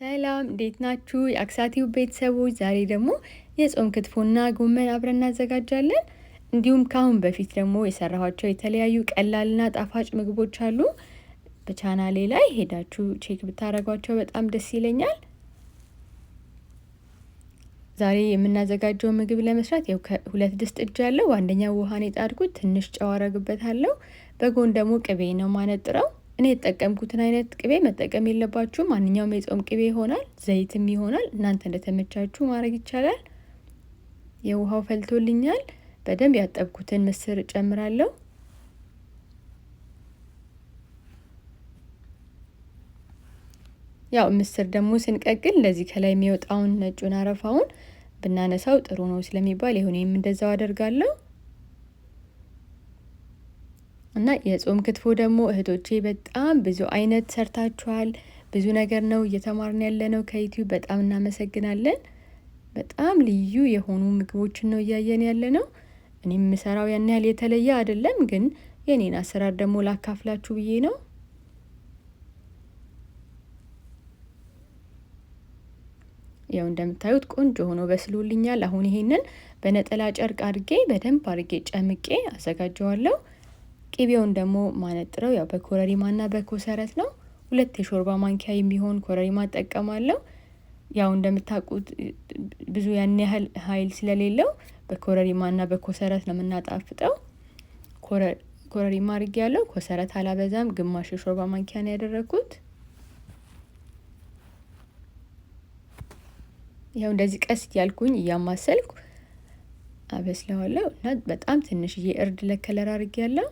ሰላም እንዴት ናችሁ? የአክሳቲው ቤተሰቦች ዛሬ ደግሞ የጾም ክትፎና ጎመን አብረን እናዘጋጃለን። እንዲሁም ካሁን በፊት ደግሞ የሰራኋቸው የተለያዩ ቀላልና ጣፋጭ ምግቦች አሉ። በቻናሌ ላይ ሄዳችሁ ቼክ ብታረጓቸው በጣም ደስ ይለኛል። ዛሬ የምናዘጋጀው ምግብ ለመስራት ያው ሁለት ድስት እጅ ያለው አንደኛው ውሃን የጣድኩት ትንሽ ጨው አረግበታለሁ። በጎን ደግሞ ቅቤ ነው ማነጥረው። እኔ የተጠቀምኩትን አይነት ቅቤ መጠቀም የለባችሁም። ማንኛውም የጾም ቅቤ ይሆናል፣ ዘይትም ይሆናል። እናንተ እንደተመቻችሁ ማድረግ ይቻላል። የውሃው ፈልቶልኛል። በደንብ ያጠብኩትን ምስር እጨምራለሁ። ያው ምስር ደግሞ ስንቀቅል እንደዚህ ከላይ የሚወጣውን ነጩን አረፋውን ብናነሳው ጥሩ ነው ስለሚባል ይሁንም እንደዛው አደርጋለሁ። እና የጾም ክትፎ ደግሞ እህቶቼ በጣም ብዙ አይነት ሰርታችኋል። ብዙ ነገር ነው እየተማርን ያለነው ከዩቲዩብ በጣም እናመሰግናለን። በጣም ልዩ የሆኑ ምግቦችን ነው እያየን ያለነው። እኔም የምሰራው ያን ያህል የተለየ አይደለም፣ ግን የኔን አሰራር ደግሞ ላካፍላችሁ ብዬ ነው። ያው እንደምታዩት ቆንጆ ሆኖ በስሎልኛል። አሁን ይሄንን በነጠላ ጨርቅ አድርጌ በደንብ አድርጌ ጨምቄ አዘጋጀዋለሁ። ቅቤውን ደግሞ ማነጥረው ያው በኮረሪማና በኮሰረት ነው። 2 የሾርባ ማንኪያ የሚሆን ኮረሪማ እጠቀማለሁ። ያው እንደምታውቁት ብዙ ያን ያህል ኃይል ስለሌለው በኮረሪማና በኮሰረት ነው የምናጣፍጠው። ኮረሪማ አድርጌያለሁ። ኮሰረት አላበዛም፣ ግማሽ የሾርባ ማንኪያ ነው ያደረኩት። ያው እንደዚህ ቀስ እያልኩኝ እያማሰልኩ አበስለዋለሁ እና በጣም ትንሽዬ እርድ ለከለር አድርጌያለሁ።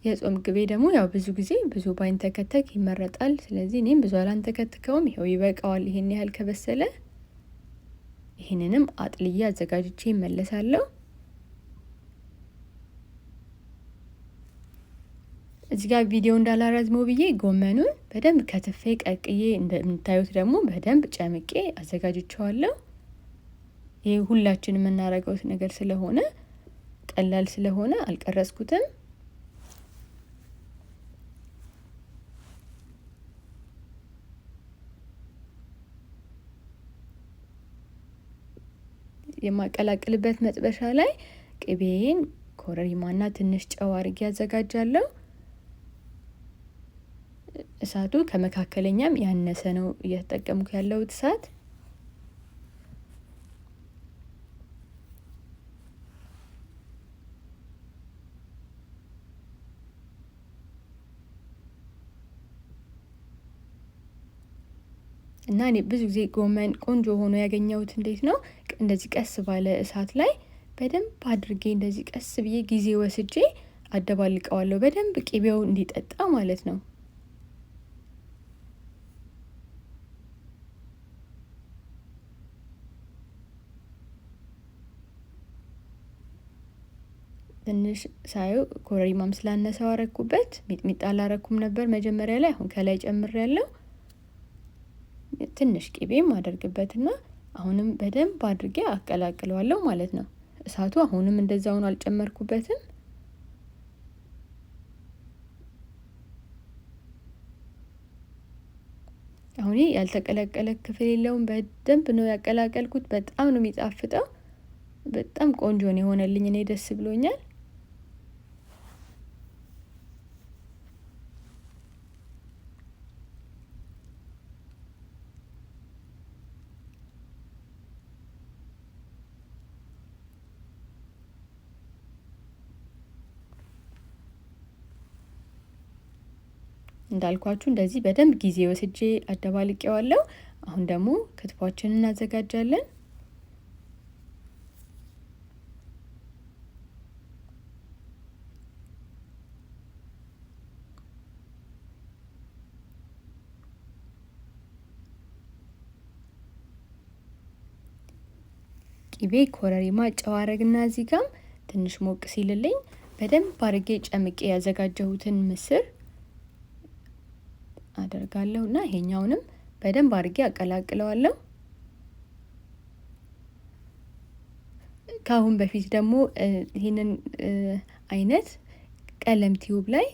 የጾም ቅቤ ደግሞ ያው ብዙ ጊዜ ብዙ ባይንተከተክ ይመረጣል። ስለዚህ እኔም ብዙ አላንተከትከውም። ይኸው ይበቃዋል። ይሄን ያህል ከበሰለ ይሄንንም አጥልዬ አዘጋጅቼ እመለሳለሁ። እዚህ ጋር ቪዲዮ እንዳላረዝመው ብዬ ጎመኑን በደንብ ከትፌ ቀቅዬ እንደምታዩት ደግሞ በደንብ ጨምቄ አዘጋጅቼዋለሁ። ይሄ ሁላችንም የምናረገው ነገር ስለሆነ ቀላል ስለሆነ አልቀረጽኩትም። የማቀላቅልበት መጥበሻ ላይ ቅቤን፣ ኮረሪማና ትንሽ ጨው አድርጌ አዘጋጃለሁ። እሳቱ ከመካከለኛም ያነሰ ነው እየተጠቀምኩ ያለሁት እሳት። እና እኔ ብዙ ጊዜ ጎመን ቆንጆ ሆኖ ያገኘሁት እንዴት ነው እንደዚህ ቀስ ባለ እሳት ላይ በደንብ አድርጌ እንደዚህ ቀስ ብዬ ጊዜ ወስጄ አደባልቀዋለሁ፣ በደንብ ቅቤው እንዲጠጣ ማለት ነው። ትንሽ ሳየው ኮረሪማም ስላነሰው አረኩበት። ሚጥሚጣ አላረኩም ነበር መጀመሪያ ላይ፣ አሁን ከላይ ጨምሬያለሁ። ትንሽ ቅቤም አደርግበትና አሁንም በደንብ አድርጌ አቀላቅለዋለሁ ማለት ነው። እሳቱ አሁንም እንደዛውን አልጨመርኩበትም። አሁን ያልተቀላቀለ ክፍል የለውም። በደንብ ነው ያቀላቀልኩት። በጣም ነው የሚጣፍጠው። በጣም ቆንጆ ነው የሆነልኝ። እኔ ደስ ብሎኛል። እንዳልኳችሁ እንደዚህ በደንብ ጊዜ ወስጄ አደባልቄዋለሁ። አሁን ደግሞ ክትፏችንን እናዘጋጃለን። ቅቤ፣ ኮረሪማ፣ ጨው አረግና እዚህ ጋር ትንሽ ሞቅ ሲልልኝ በደንብ አድርጌ ጨምቄ ያዘጋጀሁትን ምስር አደርጋለሁ እና ይሄኛውንም በደንብ አድርጌ አቀላቅለዋለሁ። ካሁን በፊት ደግሞ ይሄንን አይነት ቀለም ቲዩብ ላይ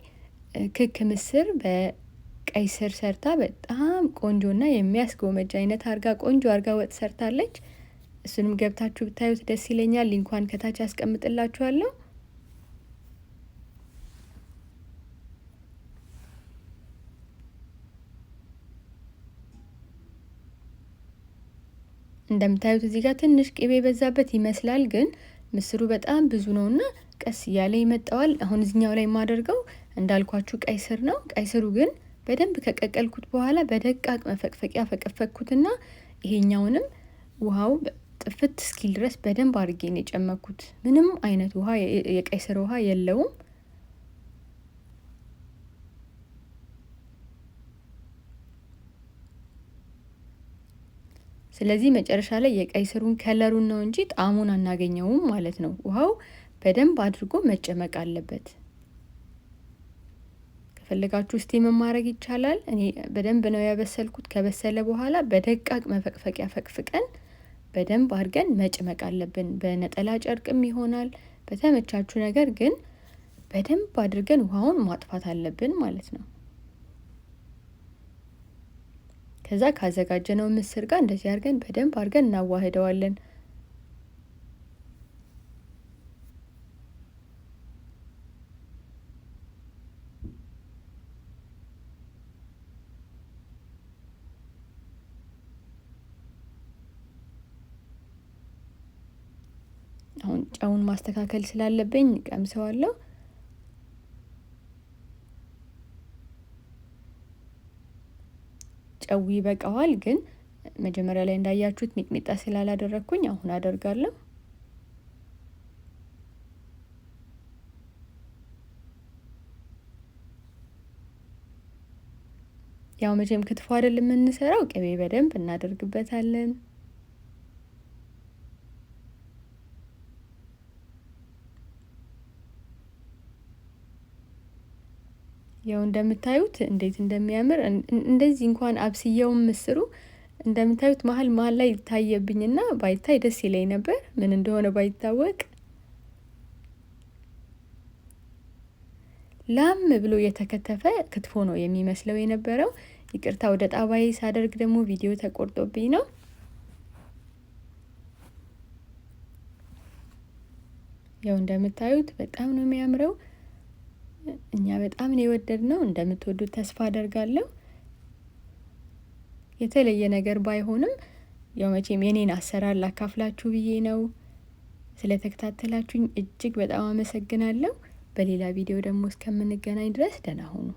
ክክ ምስር ቀይ ስር ሰርታ በጣም ቆንጆና የሚያስጎመጅ አይነት አርጋ ቆንጆ አርጋ ወጥ ሰርታለች። እሱንም ገብታችሁ ብታዩት ደስ ይለኛል። ሊንኳን ከታች አስቀምጥላችኋለሁ። እንደምታዩት እዚህ ጋር ትንሽ ቅቤ በዛበት ይመስላል፣ ግን ምስሩ በጣም ብዙ ነውና ቀስ እያለ ይመጣዋል። አሁን እዚህኛው ላይ የማደርገው እንዳልኳችሁ ቀይ ስር ነው። ቀይ ስሩ ግን በደንብ ከቀቀልኩት በኋላ በደቃቅ መፈቅፈቂያ ፈቀፈቅኩትና ይሄኛውንም ውሃው ጥፍት እስኪል ድረስ በደንብ አድርጌ ነው የጨመኩት። ምንም አይነት ውሃ የቀይ ስር ውሃ የለውም። ስለዚህ መጨረሻ ላይ የቀይ ስሩን ከለሩን ነው እንጂ ጣዕሙን አናገኘውም ማለት ነው። ውሃው በደንብ አድርጎ መጨመቅ አለበት። ከፈለጋችሁ ስቲም ማድረግ ይቻላል። እኔ በደንብ ነው ያበሰልኩት። ከበሰለ በኋላ በደቃቅ መፈቅፈቂያ ፈቅፍቀን በደንብ አድርገን መጭመቅ አለብን። በነጠላ ጨርቅም ይሆናል፣ በተመቻችሁ ነገር ግን በደንብ አድርገን ውሃውን ማጥፋት አለብን ማለት ነው። ከዛ ካዘጋጀነው ምስር ጋር እንደዚህ አድርገን በደንብ አድርገን እናዋህደዋለን። አሁን ጨውን ማስተካከል ስላለብኝ ቀምሰዋለሁ። ጨው ይበቃዋል፣ ግን መጀመሪያ ላይ እንዳያችሁት ሚጥሚጣ ስላላደረኩኝ አሁን አደርጋለሁ። ያው መቼም ክትፎ አይደል የምንሰራው፣ ቅቤ በደንብ እናደርግበታለን። ያው እንደምታዩት እንዴት እንደሚያምር እንደዚህ እንኳን አብስየውም ምስሩ እንደምታዩት መሀል መሀል ላይ ታየብኝና ባይታይ ደስ ይለኝ ነበር፣ ምን እንደሆነ ባይታወቅ። ላም ብሎ የተከተፈ ክትፎ ነው የሚመስለው የነበረው። ይቅርታ ወደ ጣባዬ ሳደርግ ደግሞ ቪዲዮ ተቆርጦብኝ ነው። ያው እንደምታዩት በጣም ነው የሚያምረው። እኛ በጣም ነው የወደድነው። እንደምትወዱት ተስፋ አደርጋለሁ። የተለየ ነገር ባይሆንም ያው መቼም የኔን አሰራር ላካፍላችሁ ብዬ ነው። ስለተከታተላችሁኝ እጅግ በጣም አመሰግናለሁ። በሌላ ቪዲዮ ደግሞ እስከምንገናኝ ድረስ ደህና ሁኑ።